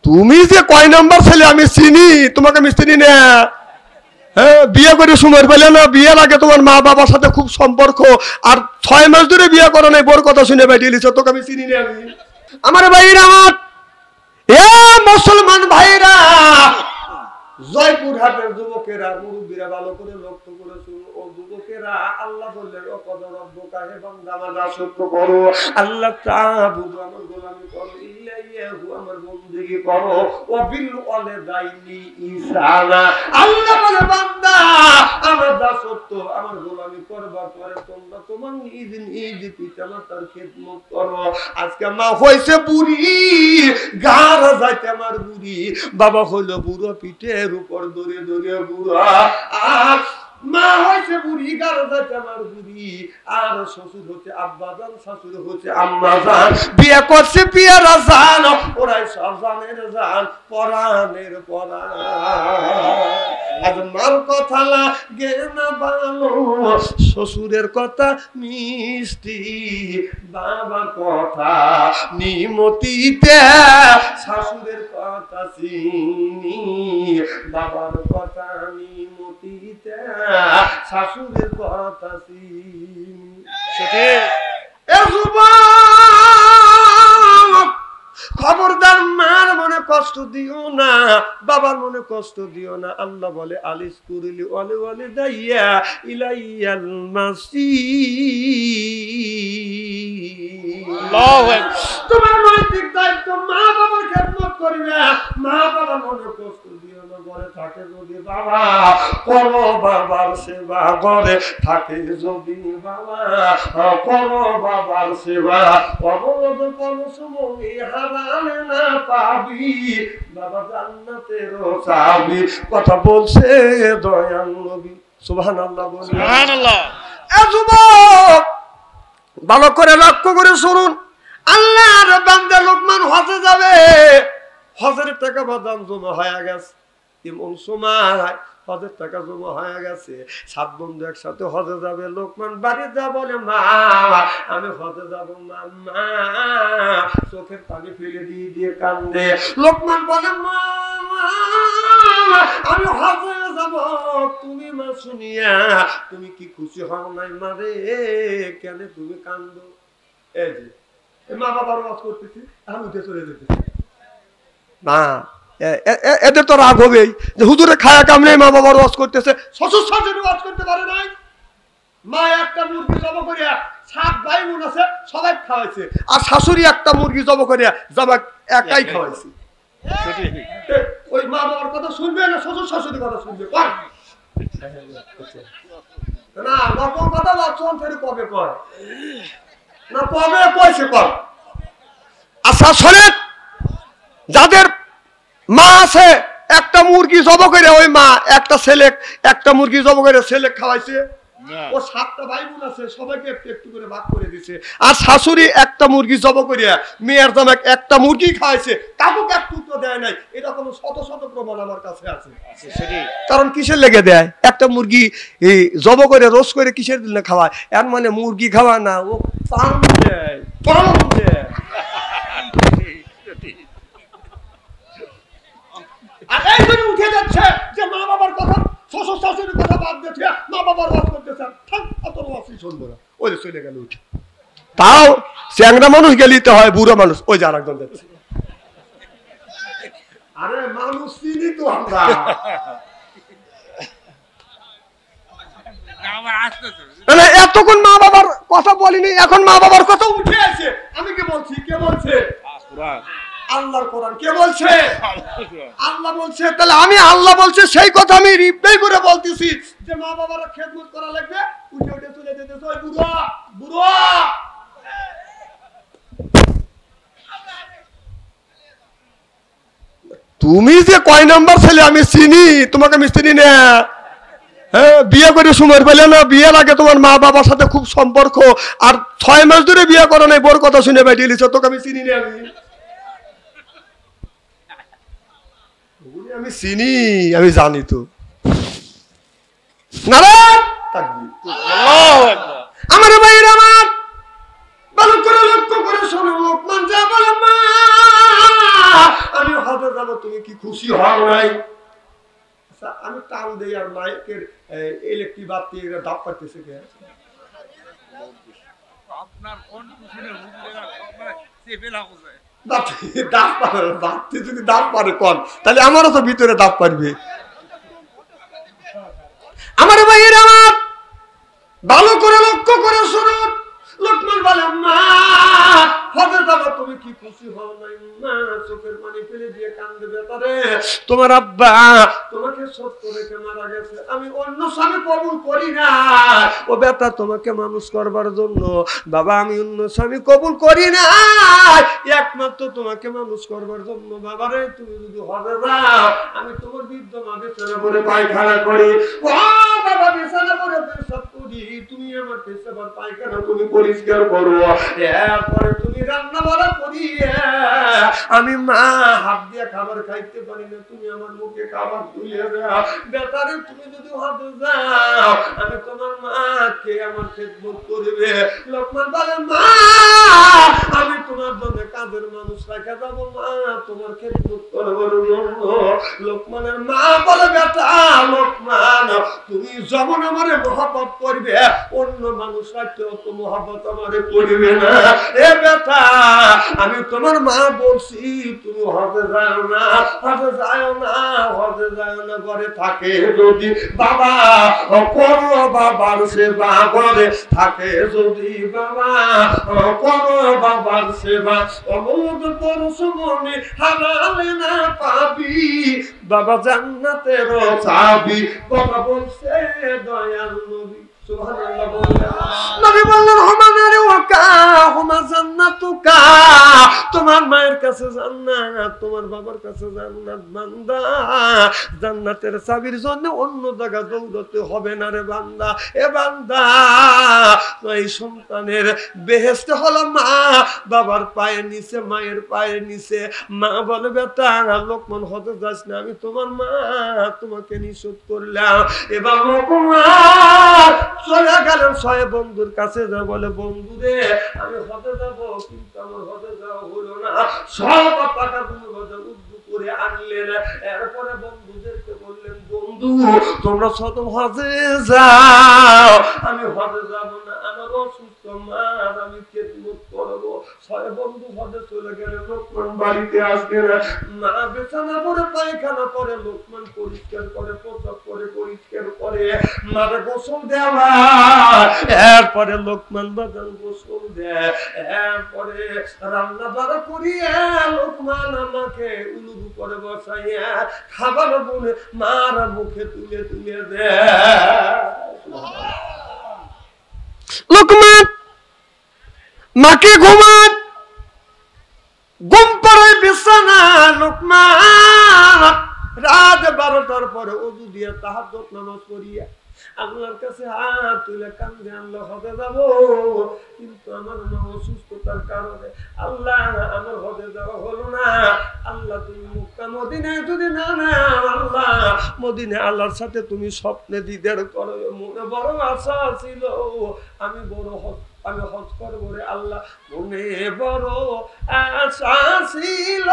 তুমি যে কয় নাম্বার ছেলে আমি চিনি, তোমাকে আমি চিনি না। হ্যাঁ, বিয়ে করে সময় পেলে না, বিয়ের আগে তোমার মা বাবার সাথে খুব সম্পর্ক, আর 6 মাস ধরে বিয়ে করো নাই, বোর কথা শুনে বাইরে এলিছ, তোকে আমি চিনি না। আমি আমার ভাইরা, আমার এ মুসলমান ভাইরা, জয়পুরহাটের যুবকেরা, মুরব্বীরা, ভালো করে লক্ষ্য করে শুনো। ও যুবকেরা, আল্লাহ বললেন ও কদ রব্বুকা, হে বান্দা আমার দাসত্ব করো, আল্লাহ তাআবুদু, আমার গোলামি করো, ইল্লাহু, আমার বন্দেগী করো, ওয়া বিল ওয়ালিদাইনি ইহসানা। আল্লাহ বলে বান্দা আমার দাসত্ব, আমার গোলামি করবার পরে তোমরা তোমার নিজ নিজ পিতামাতার খেদমত করো। আজকে মা হইছে বুড়ি, গাড় যাইতে আমার বুড়ি, বাবা হইলো বুড়ো, পিঠের উপর দৌড়ে দৌড়ে বুড়া, আর মা হয়েছে বুড়ি, গাড় যাইতে আমার বুড়ি, আর শ্বশুর হচ্ছে আব্বাজান, শাশুড়ি হচ্ছে আম্মাজান, বিয়ে করছে পিয়ারা জান, ওরাই সব জানের জান, পরাণের পরাণ। আজ মার কথা লাগে না ভালো, শ্বশুরের কথা মিষ্টি, বাবার কথা নিমতিতে, শাশুড়ের কথা চিনি, বাবার কথা নিমতিতে, শাশুড়ের কথা চিনি। খবরদার, মার মনে কষ্ট দিও না, বাবার মনে কষ্ট দিও না। আল্লাহ বলে আলিস কুরিলি ওয়ালি ওয়ালি দাইয়া ইলাইয়াল মাসির। তোমার নৈতিক দায়িত্ব মা বাবার খেদমত করবে, মা বাবার মনে কষ্ট দিও না। ঘরে থাকে যদি বাবা করো বাবার সেবা, ঘরে থাকে যদি বাবা করো বাবার সেবা, অবরোধ করো সময় হারালে না পাবি, বাবা জান্নাতেরও চাবি। কথা বলছে দয়াল নবী, সুবহানাল্লাহ বলি, সুবহানাল্লাহ। এ যুবক, ভালো করে লক্ষ্য করে শুনুন। আল্লাহর বান্দা লোকমান হজে যাবে, হজের টাকা বাদাম জমা হয়ে গেছে, এমন সময় হজের টাকা জমা হয়ে গেছে, 7 বন্ধু একসাথে হজে যাবে। লোকমান বাড়ি যা বলে, মা আমি হজে যাব, মা, চোখের পানি ফেলে দিয়ে দিয়ে কান্দে। লোকমান বলে, মা আমি হজে যাব, তুমি মা শুনিয়া তুমি কি খুশি হও নাই? মারে কেন তুমি কান্দো? এই যে মা বাবার ওয়াজ করতেছি, আমি উঠে চলে যেতেছি না, এদের তো রাগ হবেই যে হুজুরে খায়া কামনে মা বাবার ওয়াজ করতেছে, শ্বশুর শাশুড়ি ওয়াজ করতে পারে নাই। মা একটা মুরগি জব করিয়া 7 ভাই বোন আছে, সবাই খাওয়াইছে, আর শাশুড়ি একটা মুরগি জব করিয়া জামাক একাই খাওয়াইছে। ওই মা বাবার কথা শুনবে না শ্বশুর শাশুড়ির কথা শুনবে? না, নকল কথা চল ফেরে কবে কয় না, কবে কয়েছে কর। আচ্ছা শোনেন, যাদের মা আছে একটা মুরগি জব করে, ওই মা একটা মুরগি জব করে ছেলে খাওয়াইছে, ও 7টা ভাই বোন আছে, সবাইকে একটু একটু করে ভাগ করে দিছে। আর শাশুড়ি একটা মুরগি জব করিয়া মেয়ের জামাক একটা মুরগি খাওয়াইছে, কাকুকে এক টুকরো দেয় নাই। এরকম শত শত প্রমাণ আমার কাছে আছে। কারণ কিসের লেগে দেয়? একটা মুরগি এই জব করে রোজ করে কিসের দিলে খাওয়ায়? এর মানে মুরগি খাওয়া না, ও পান দেয়, পান দেয়। আর এই জন্য উঠে যাচ্ছে যে মা বাবার কথা, শ্বশুর শাশুড়ির কথা বাদ দিচ্ছে, মা বাবার ওয়াজ করতেছে, থাক অত ওয়াজই শুনবো না, ওই চলে গেল উঠে। তাও চ্যাংড়া মানুষ গেলিতে হয়, বুড়ো মানুষ ওই যে আরেকজন যাচ্ছে। আরে মানুষ চিনি তো আমরা, এতক্ষণ মা বাবার কথা বলিনি, এখন মা বাবার কথা উঠে আছে। আমি কে বলছি? কে বলছে? আল্লাহর কোরআন। কে বলছে? আল্লাহ বলছে। তাহলে আমি আল্লাহ বলছে সেই কথা আমি রিপ্লাই করে বলতেছি যে মা বাবার খেদমত করা লাগবে। উঠে উঠে চলে যেতে ওই বুড়া বুড়া। তুমি যে কয় নাম্বার ছেলে আমি চিনি, তোমাকে আমি চিনি না। হ্যাঁ, বিয়ে করে সময় পেলে না, বিয়ের আগে তোমার মা বাবার সাথে খুব সম্পর্ক, আর 6 মাস ধরে বিয়ে করো নাই, বোর কথা শুনে বাইরে এলিছ, তোকে আমি চিনি না। আমি চিনি, আমি জানি তো। আমার ভাইয়ের, আমার ভালো করে লক্ষ্য করে শোনো। লোকমান যা বলে, মা আমি হজে যাব, যাবো তুমি কি খুশি হও নাই? আচ্ছা আমি টান দেই আর মাইকের ইলেকট্রিক বাতি দাপ পাইতেছে কে? আপনার কোন খুশির যদি দাঁত পারে কন তাহলে আমারও তো ভিতরে দাঁত পারবে। আমার ভাইয়ের আমার ভালো করে লক্ষ্য করে শুনুন। লোকমান বলে মা হজে যাবো তুমি কি খুশি হও নাই? মা চোখের পানি ফেলে দিয়ে কান্দে বেতারে তোমার আব্বা তোমাকে সত্য রেখে মারা গেছে, আমি অন্য স্বামী কবুল করি না। ও বেটা তোমাকে মানুষ করবার জন্য বাবা আমি অন্য স্বামী কবুল করি না, একমাত্র তোমাকে মানুষ করবার জন্য। বাবা রে তুমি যদি হজে যাও আমি তোমার বৃদ্ধ মা বিছানা করে পায়খানা করি, ও বাবা বিছানা করে পেশাব করি, তুমি আমার পেশাব আর পায়খানা তুমি পরিষ্কার করো, এরপরে তুমি রান্না বাড়া করি, আমি মা হাত দিয়ে খাবার খাইতে পারি না, তুমি আমার মুখে খাবার তুলে দাও। বেটারে তুমি যদি হজে যাও আমি তোমার মাকে আমার খেদমত করবে। লোকমান বলে মা আমি তোমার জন্য কাজের মানুষ রেখে যাবো, মা তোমার খেদমত করবার জন্য। লোকমানের মা বলে বেটা লোকমান তুমি যেমন আমারে মহব্বত করবে অন্য মানুষ রাখতে অত মহব্বত আমারে করবে না। এ বেটা আমি তোমার মা বলছি তুমি হজে যাও না, হজে যাও না, হজে যাও না, ঘরে থাকে যদি বাবা করো বাবার সেবা, ঘরে থাকে যদি বাবা করো বাবার সেবা, অমুদ পরশুমনি হারালে না পাবি বাবা জান্নাতের চাবি, কথা বলছে দয়াল নবী। সুবহানাল্লাহ বললেন, নবী বললেন হুমানারে ওয়াকা হুমা জান্নাতুকা, তোমার মায়ের কাছে জান্নাত, তোমার বাবার কাছে জান্নাত। বান্দা জান্নাতের চাবির জন্য অন্য জায়গা দৌড়তে হবে না রে বান্দা। এ বান্দা এই সন্তানের বেহেশত হলো মা বাবার পায়ের নিচে, মায়ের পায়ের নিচে। মা বলে বেটা লোকমান হতে যাস না, আমি তোমার মা তোমাকে নিষেধ করলাম। এবার লোকমান চলে গেলেন ছয় বন্ধুর কাছে, যা বলে বন্ধু রে আমি হতে যাবো কিন্তু আমার হতে যাওয়া হলো না, সব টাকা তুমি হতে উদ্যোগ করে আনলেন। এরপরে বন্ধুদেরকে বললেন বন্ধু তোমরা শত হজে যাও, আমি হজে যাব না, আমার অসুস্থ মা আমি খেদমত করবো। ছয় বন্ধু হজে চলে গেলে লোকমান বাড়িতে আসবে না, মা বিছানা করে পায়খানা করে, লোকমান পরিষ্কার করে, প্রসাব করে, পরিষ্কার করে, মারে গোসল দেওয়া, এরপরে লোকমান বাজান গোসল দেয়, এরপরে রান্না বাড়া করিয়ে লোকমান আমাকে উলুবু করে বসাইয়া খাবার বলে মার মুখে তুলে তুলে দেয়। লোকমান মাকে ঘুমান, ঘুম পাড়ায় বিছানা। লোকমান রাত 12টার পরে ওযু দিয়ে তাহাজ্জুদ নামাজ পড়িয়া আল্লাহর কাছে হাত তুলে কান্দে, আল্লাহ হজে যাব কিন্তু আমার মা অসুস্থতার কারণে আল্লাহ আমার হজে যাওয়া হলো না। আল্লাহ তুমি মক্কা মদিনায় যদি না নাও, আল্লাহ মদিনায় আল্লাহর সাথে তুমি স্বপ্নে দিদার করো, মনে বড় আশা ছিল আমি হজ করবো রে আল্লাহ, মনে বড় আশা ছিল